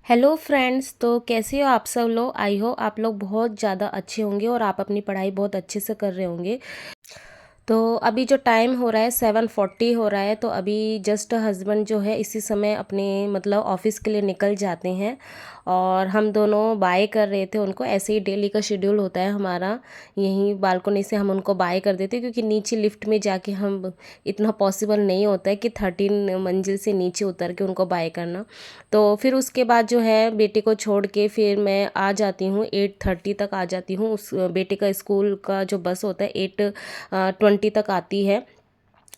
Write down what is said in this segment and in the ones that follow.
Hello friends. तो कैसे हो आप सब लोग। आई हो आप लोग बहुत ज़्यादा अच्छे होंगे और आप अपनी पढ़ाई बहुत अच्छे से कर रहे होंगे। तो अभी जो टाइम हो रहा है 7:40 हो रहा है। तो अभी जस्ट हस्बैंड जो है इसी समय अपने मतलब ऑफिस के लिए निकल जाते हैं और हम दोनों बाय कर रहे थे उनको। ऐसे ही डेली का शेड्यूल होता है हमारा, यहीं बालकनी से हम उनको बाय कर देते हैं क्योंकि नीचे लिफ्ट में जाके हम इतना पॉसिबल नहीं होता है कि 13 मंजिल से नीचे उतर के उनको बाय करना। तो फिर उसके बाद जो है बेटे को छोड़ के फिर मैं आ जाती हूँ, 8:30 तक आ जाती हूँ। उस बेटे का स्कूल का जो बस होता है 8:20 तक आती है।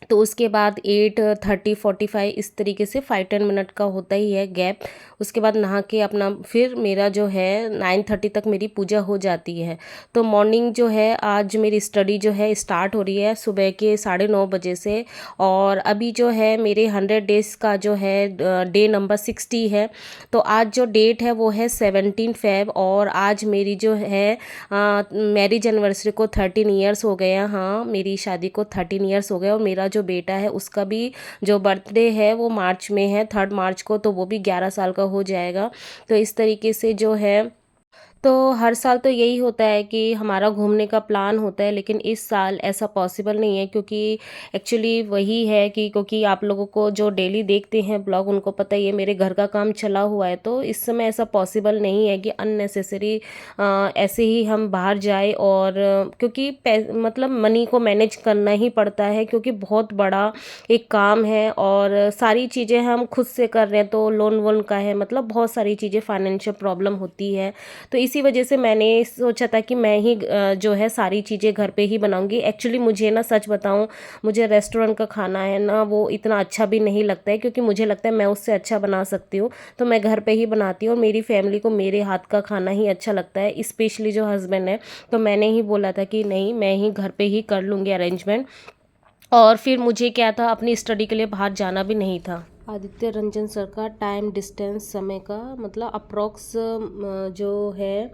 तो उसके बाद 8:30 45 इस तरीके से 5-10 मिनट का होता ही है गैप। उसके बाद नहा के अपना फिर मेरा जो है 9:30 तक मेरी पूजा हो जाती है। तो मॉर्निंग जो है आज मेरी स्टडी जो है स्टार्ट हो रही है सुबह के 9:30 बजे से। और अभी जो है मेरे 100 डेज़ का जो है डे नंबर 60 है। तो आज जो डेट है वो है 17 फेब और आज मेरी जो है मैरिज एनिवर्सरी को 13 ईयर्स हो गए हैं। हाँ, मेरी शादी को 13 ईयर्स हो गए और मेरा जो बेटा है उसका भी जो बर्थडे है वो मार्च में है, 3 मार्च को। तो वो भी 11 साल का हो जाएगा। तो इस तरीके से जो है तो हर साल तो यही होता है कि हमारा घूमने का प्लान होता है, लेकिन इस साल ऐसा पॉसिबल नहीं है क्योंकि एक्चुअली वही है कि क्योंकि आप लोगों को जो डेली देखते हैं ब्लॉग उनको पता ही है मेरे घर का काम चला हुआ है। तो इस समय ऐसा पॉसिबल नहीं है कि अननेसेसरी ऐसे ही हम बाहर जाए। और क्योंकि मतलब मनी को मैनेज करना ही पड़ता है क्योंकि बहुत बड़ा एक काम है और सारी चीज़ें हम खुद से कर रहे हैं। तो लोन वोन का है, मतलब बहुत सारी चीज़ें फाइनेंशियल प्रॉब्लम होती है। तो इसी वजह से मैंने सोचा था कि मैं ही जो है सारी चीज़ें घर पे ही बनाऊंगी। एक्चुअली मुझे ना सच बताऊं, मुझे रेस्टोरेंट का खाना है ना वो इतना अच्छा भी नहीं लगता है क्योंकि मुझे लगता है मैं उससे अच्छा बना सकती हूँ। तो मैं घर पे ही बनाती हूँ और मेरी फैमिली को मेरे हाथ का खाना ही अच्छा लगता है, स्पेशली जो हस्बैंड है। तो मैंने ही बोला था कि नहीं, मैं ही घर पे ही कर लूँगी अरेंजमेंट। और फिर मुझे क्या था, अपनी स्टडी के लिए बाहर जाना भी नहीं था। आदित्य रंजन सर का टाइम डिस्टेंस समय का मतलब अप्रॉक्स जो है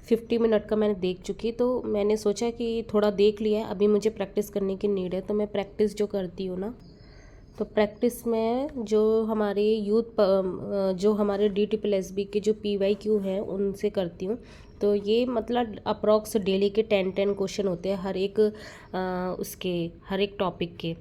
50 मिनट का मैंने देख चुकी। तो मैंने सोचा कि थोड़ा देख लिया है, अभी मुझे प्रैक्टिस करने की नीड है। तो मैं प्रैक्टिस जो करती हूँ ना, तो प्रैक्टिस में जो हमारे जो हमारे DTPLSB के जो PYQ हैं उनसे करती हूँ। तो ये मतलब अप्रॉक्स डेली के 10-10 क्वेश्चन होते हैं हर एक उसके हर एक टॉपिक के।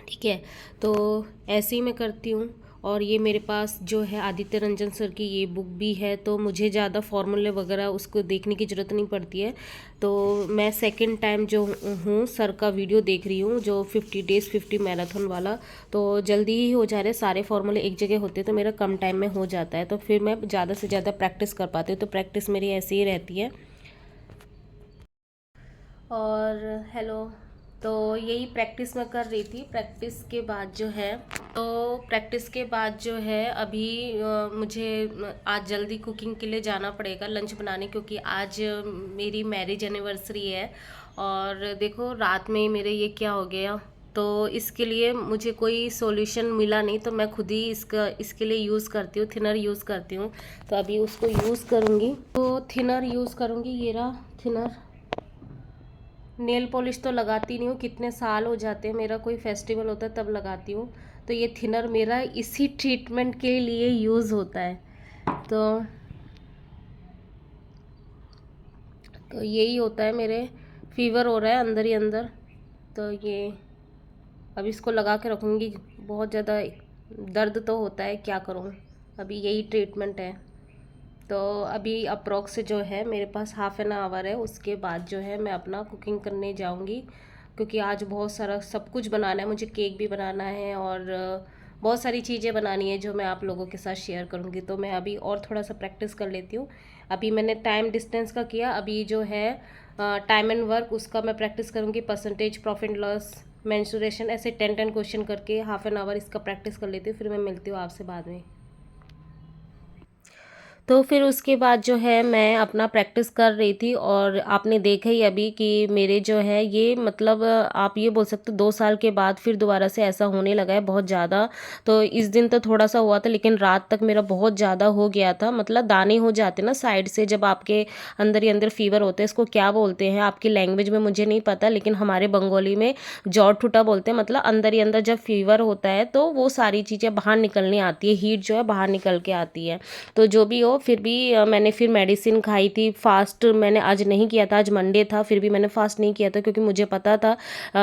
ठीक है, तो ऐसे ही मैं करती हूँ। और ये मेरे पास जो है आदित्य रंजन सर की ये बुक भी है, तो मुझे ज़्यादा फॉर्मूले वगैरह उसको देखने की ज़रूरत नहीं पड़ती है। तो मैं सेकंड टाइम जो हूँ सर का वीडियो देख रही हूँ, जो 50 डेज़ 50 मैराथन वाला। तो जल्दी ही हो जा रहे, सारे फॉर्मूले एक जगह होते तो मेरा कम टाइम में हो जाता है, तो फिर मैं ज़्यादा से ज़्यादा प्रैक्टिस कर पाती हूँ। तो प्रैक्टिस मेरी ऐसी ही रहती है। और हेलो। तो यही प्रैक्टिस मैं कर रही थी। प्रैक्टिस के बाद जो है प्रैक्टिस के बाद जो है अभी मुझे आज जल्दी कुकिंग के लिए जाना पड़ेगा लंच बनाने, क्योंकि आज मेरी मैरिज एनिवर्सरी है। और देखो रात में मेरे ये क्या हो गया। तो इसके लिए मुझे कोई सॉल्यूशन मिला नहीं, तो मैं खुद ही इसके लिए यूज़ करती हूँ, थिनर यूज़ करती हूँ। तो अभी उसको यूज़ करूँगी। तो थिनर यूज़ करूँगी, ये रहा थिनर। नेल पॉलिश तो लगाती नहीं हूँ, कितने साल हो जाते हैं, मेरा कोई फेस्टिवल होता है तब लगाती हूँ। तो ये थिनर मेरा इसी ट्रीटमेंट के लिए यूज़ होता है। तो तो यही होता है, मेरे फीवर हो रहा है अंदर ही अंदर। तो ये अब इसको लगा के रखूँगी। बहुत ज़्यादा दर्द तो होता है, क्या करूँ, अभी यही ट्रीटमेंट है। तो अभी अप्रोक्स जो है मेरे पास हाफ एन आवर है, उसके बाद जो है मैं अपना कुकिंग करने जाऊंगी। क्योंकि आज बहुत सारा सब कुछ बनाना है, मुझे केक भी बनाना है और बहुत सारी चीज़ें बनानी है जो मैं आप लोगों के साथ शेयर करूंगी। तो मैं अभी और थोड़ा सा प्रैक्टिस कर लेती हूँ। अभी मैंने टाइम डिस्टेंस का किया, अभी जो है टाइम एंड वर्क उसका मैं प्रैक्टिस करूँगी। परसेंटेज, प्रॉफिट लॉस, मेंसुरेशन, ऐसे 10-10 क्वेश्चन करके हाफ एन आवर इसका प्रैक्टिस कर लेती हूँ। फिर मैं मिलती हूँ आपसे बाद में। तो फिर उसके बाद जो है मैं अपना प्रैक्टिस कर रही थी, और आपने देखा ही अभी कि मेरे जो है ये मतलब आप ये बोल सकते हो 2 साल के बाद फिर दोबारा से ऐसा होने लगा है बहुत ज़्यादा। तो इस दिन तो थोड़ा सा हुआ था, लेकिन रात तक मेरा बहुत ज़्यादा हो गया था, मतलब दाने हो जाते ना साइड से जब आपके अंदर ही अंदर फीवर होते हैं। इसको क्या बोलते हैं आपकी लैंग्वेज में मुझे नहीं पता, लेकिन हमारे बंगाली में जौ ठुटा बोलते हैं, मतलब अंदर ही अंदर जब फीवर होता है तो वो सारी चीज़ें बाहर निकलने आती है, हीट जो है बाहर निकल के आती है। तो जो भी हो, फिर भी मैंने फिर मेडिसिन खाई थी। फास्ट मैंने आज नहीं किया था, आज मंडे था, फिर भी मैंने फास्ट नहीं किया था क्योंकि मुझे पता था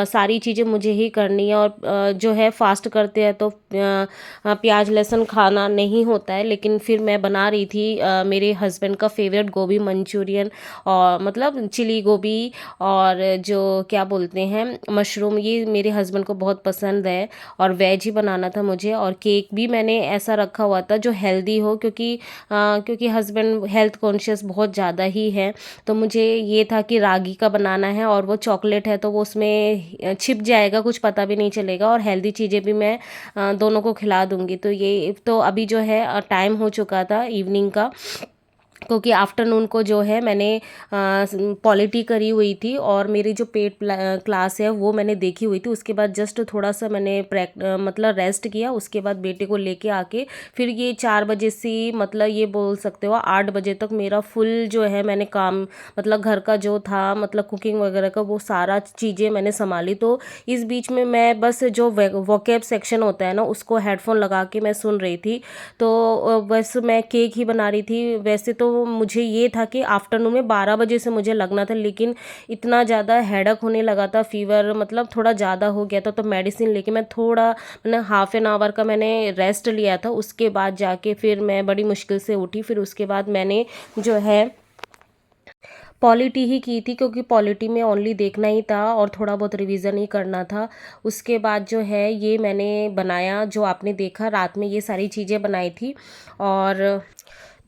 सारी चीज़ें मुझे ही करनी है। और जो है फास्ट करते हैं तो प्याज लहसुन खाना नहीं होता है, लेकिन फिर मैं बना रही थी मेरे हस्बैंड का फेवरेट गोभी मंचूरियन, और मतलब चिली गोभी, और जो क्या बोलते हैं मशरूम, ये मेरे हस्बैंड को बहुत पसंद है। और वेज ही बनाना था मुझे, और केक भी मैंने ऐसा रखा हुआ था जो हेल्दी हो, क्योंकि हस्बैंड हेल्थ कॉन्शियस बहुत ज़्यादा ही है। तो मुझे ये था कि रागी का बनाना है, और वो चॉकलेट है तो वो उसमें छिप जाएगा, कुछ पता भी नहीं चलेगा, और हेल्दी चीज़ें भी मैं दोनों को खिला दूँगी। तो ये तो अभी जो है टाइम हो चुका था इवनिंग का, क्योंकि आफ्टरनून को जो है मैंने पॉलिटी करी हुई थी, और मेरी जो पेट क्लास है वो मैंने देखी हुई थी। उसके बाद जस्ट थोड़ा सा मैंने मतलब रेस्ट किया। उसके बाद बेटे को लेके आके फिर ये 4 बजे से, मतलब ये बोल सकते हो 8 बजे तक मेरा फुल जो है मैंने काम, मतलब घर का जो था, मतलब कुकिंग वगैरह का, वो सारा चीज़ें मैंने संभाली। तो इस बीच में मैं बस जो वोकैब सेक्शन होता है ना, उसको हेडफोन लगा के मैं सुन रही थी। तो बस मैं केक ही बना रही थी। वैसे तो मुझे ये था कि आफ्टरनून में 12 बजे से मुझे लगना था, लेकिन इतना ज़्यादा हेडक होने लगा था, फीवर मतलब थोड़ा ज़्यादा हो गया था। तो मेडिसिन लेके मैं थोड़ा, मैंने हाफ एन आवर का मैंने रेस्ट लिया था। उसके बाद जाके फिर मैं बड़ी मुश्किल से उठी। फिर उसके बाद मैंने जो है पॉलिटी ही की थी, क्योंकि पॉलिटी में ओनली देखना ही था और थोड़ा बहुत रिवीजन ही करना था। उसके बाद जो है ये मैंने बनाया, जो आपने देखा रात में ये सारी चीज़ें बनाई थी। और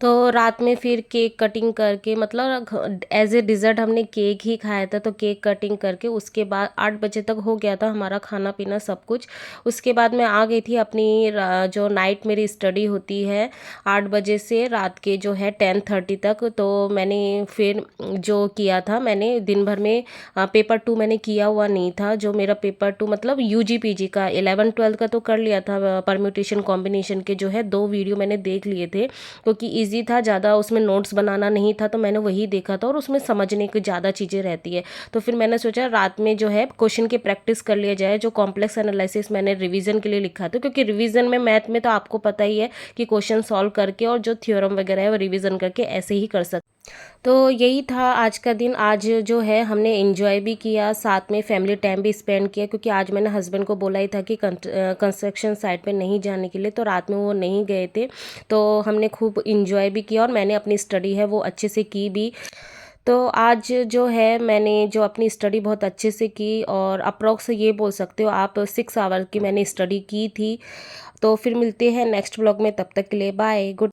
तो रात में फिर केक कटिंग करके, मतलब एज ए डिज़र्ट हमने केक ही खाया था। तो केक कटिंग करके उसके बाद 8 बजे तक हो गया था हमारा खाना पीना सब कुछ। उसके बाद मैं आ गई थी अपनी जो नाइट मेरी स्टडी होती है 8 बजे से रात के जो है 10:30 तक। तो मैंने फिर जो किया था, मैंने दिन भर में पेपर 2 मैंने किया हुआ नहीं था। जो मेरा पेपर 2 मतलब यूजी पीजी का 11 12 का तो कर लिया था, परम्यूटेशन कॉम्बिनेशन के जो है 2 वीडियो मैंने देख लिए थे, क्योंकि इजी था, ज़्यादा उसमें नोट्स बनाना नहीं था। तो मैंने वही देखा था, और उसमें समझने की ज़्यादा चीज़ें रहती है। तो फिर मैंने सोचा रात में जो है क्वेश्चन की प्रैक्टिस कर लिया जाए। जो कॉम्प्लेक्स एनालिसिस मैंने रिवीजन के लिए लिखा था, क्योंकि रिवीजन में मैथ में तो आपको पता ही है कि क्वेश्चन सॉल्व करके और जो थ्योरम वगैरह है वो रिवीजन करके ऐसे ही कर सकते। तो यही था आज का दिन। आज जो है हमने एंजॉय भी किया, साथ में फैमिली टाइम भी स्पेंड किया, क्योंकि आज मैंने हस्बैंड को बोला ही था कि कंस्ट्रक्शन साइट पे नहीं जाने के लिए, तो रात में वो नहीं गए थे। तो हमने खूब इंजॉय भी किया, और मैंने अपनी स्टडी है वो अच्छे से की भी। तो आज जो है मैंने जो अपनी स्टडी बहुत अच्छे से की, और अप्रॉक्स ये बोल सकते हो आप 6 आवर की मैंने स्टडी की थी। तो फिर मिलते हैं नेक्स्ट ब्लॉग में, तब तक के लिए बाय, गुड।